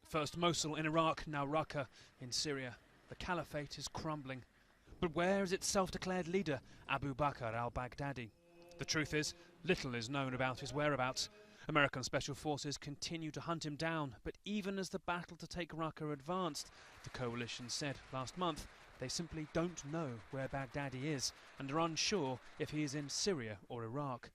First Mosul in Iraq, now Raqqa in Syria. The caliphate is crumbling. But where is its self-declared leader, Abu Bakr al-Baghdadi? The truth is, little is known about his whereabouts. American special forces continue to hunt him down, but even as the battle to take Raqqa advanced, the coalition said last month they simply don't know where Baghdadi is and are unsure if he is in Syria or Iraq.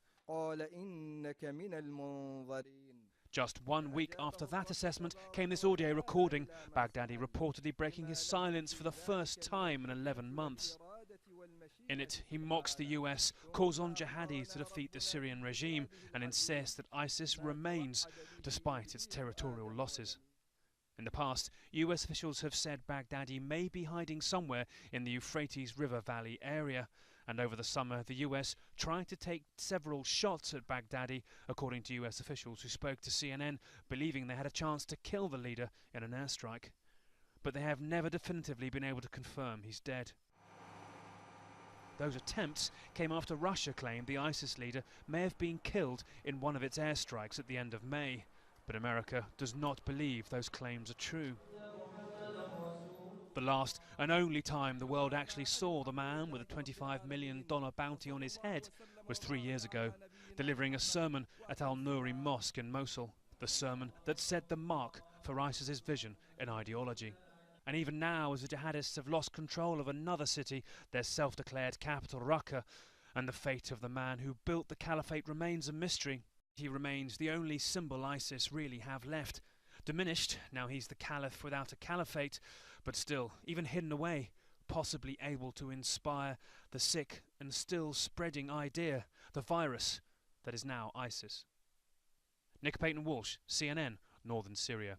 Just 1 week after that assessment came this audio recording, Baghdadi reportedly breaking his silence for the first time in 11 months. In it, he mocks the US, calls on jihadis to defeat the Syrian regime and insists that ISIS remains despite its territorial losses. In the past, US officials have said Baghdadi may be hiding somewhere in the Euphrates River Valley area. And over the summer, the US tried to take several shots at Baghdadi, according to US officials who spoke to CNN, believing they had a chance to kill the leader in an airstrike. But they have never definitively been able to confirm he's dead. Those attempts came after Russia claimed the ISIS leader may have been killed in one of its airstrikes at the end of May. But America does not believe those claims are true. The last and only time the world actually saw the man with a $25 million bounty on his head was 3 years ago, delivering a sermon at Al-Nuri Mosque in Mosul, the sermon that set the mark for ISIS's vision and ideology. And even now, as the jihadists have lost control of another city, their self-declared capital Raqqa, and the fate of the man who built the caliphate remains a mystery. He remains the only symbol ISIS really have left. Diminished, now he's the caliph without a caliphate, but still, even hidden away, possibly able to inspire the sick and still spreading idea, the virus that is now ISIS. Nick Payton-Walsh, CNN, Northern Syria.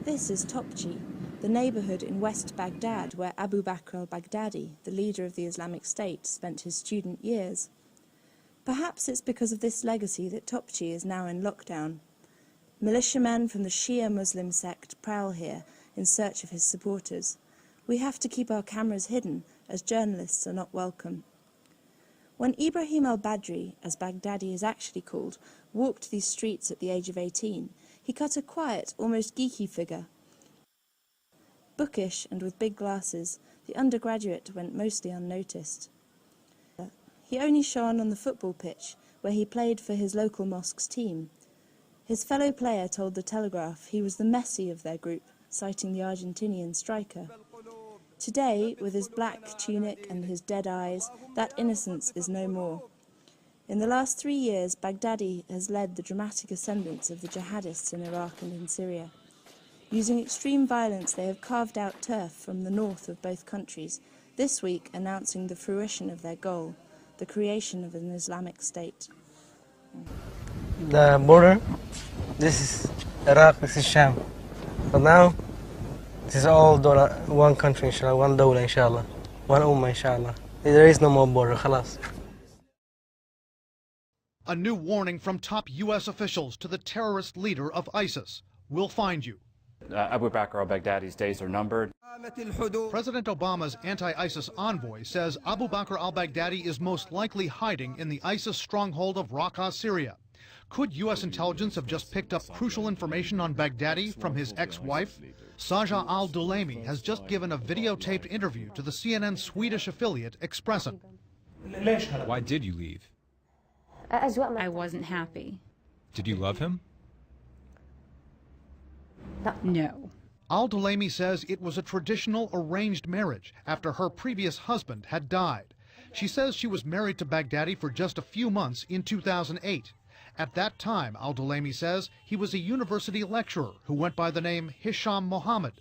This is Topchi, the neighbourhood in West Baghdad where Abu Bakr al-Baghdadi, the leader of the Islamic State, spent his student years. Perhaps it's because of this legacy that Topchi is now in lockdown. Militiamen from the Shia Muslim sect prowl here in search of his supporters. We have to keep our cameras hidden, as journalists are not welcome. When Ibrahim al-Badri, as Baghdadi is actually called, walked these streets at the age of 18, he cut a quiet, almost geeky figure. Bookish and with big glasses, the undergraduate went mostly unnoticed. He only shone on the football pitch, where he played for his local mosque's team. His fellow player told The Telegraph he was the Messi of their group, citing the Argentinian striker. Today, with his black tunic and his dead eyes, that innocence is no more. In the last 3 years, Baghdadi has led the dramatic ascendance of the jihadists in Iraq and in Syria. Using extreme violence, they have carved out turf from the north of both countries, this week announcing the fruition of their goal, the creation of an Islamic State. The border, this is Iraq, this is Sham. But now, this is all one country, inshallah, one dawla, inshallah, one ummah, inshallah. There is no more border, khalas. A new warning from top U.S. officials to the terrorist leader of ISIS. We'll find you. Abu Bakr al-Baghdadi's days are numbered. President Obama's anti-ISIS envoy says Abu Bakr al-Baghdadi is most likely hiding in the ISIS stronghold of Raqqa, Syria. Could U.S. intelligence have just picked up crucial information on Baghdadi from his ex-wife? Saja al-Dulaimi has just given a videotaped interview to the CNN Swedish affiliate Expressen. Why did you leave? I wasn't happy. Did you love him? No. Al-Dulaimi says it was a traditional arranged marriage after her previous husband had died. She says she was married to Baghdadi for just a few months in 2008. At that time, Al-Dulaimi says, he was a university lecturer who went by the name Hisham Mohammed.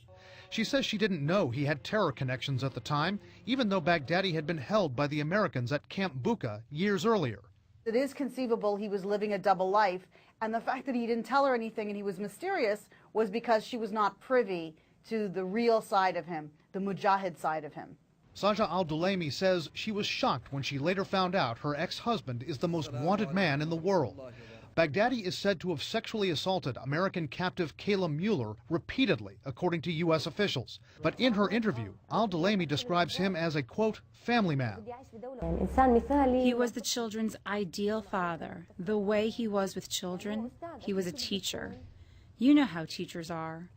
She says she didn't know he had terror connections at the time, even though Baghdadi had been held by the Americans at Camp Bucca years earlier. It is conceivable he was living a double life, and the fact that he didn't tell her anything and he was mysterious was because she was not privy to the real side of him, the mujahid side of him. Saja al-Dulaimi says she was shocked when she later found out her ex-husband is the most wanted man in the world. Baghdadi is said to have sexually assaulted American captive Kayla Mueller repeatedly, according to U.S. officials. But in her interview, Al-Dulaimi describes him as a, quote, family man. He was the children's ideal father. The way he was with children, he was a teacher. You know how teachers are.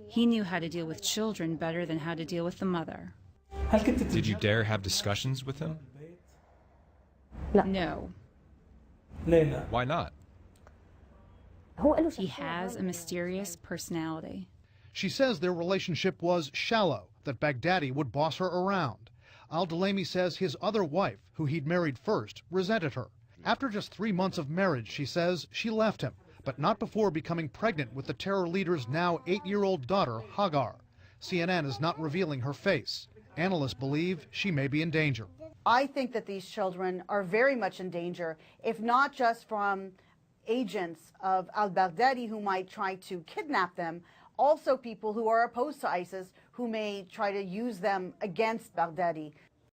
He knew how to deal with children better than how to deal with the mother. Did you dare have discussions with him? No. Why not? He has a mysterious personality. She says their relationship was shallow, that Baghdadi would boss her around. Al-Dulaimi says his other wife, who he'd married first, resented her. After just 3 months of marriage, she says she left him, but not before becoming pregnant with the terror leader's now 8-year-old daughter, Hagar. CNN is not revealing her face. Analysts believe she may be in danger. I think that these children are very much in danger, if not just from agents of al-Baghdadi who might try to kidnap them, also people who are opposed to ISIS who may try to use them against Baghdadi.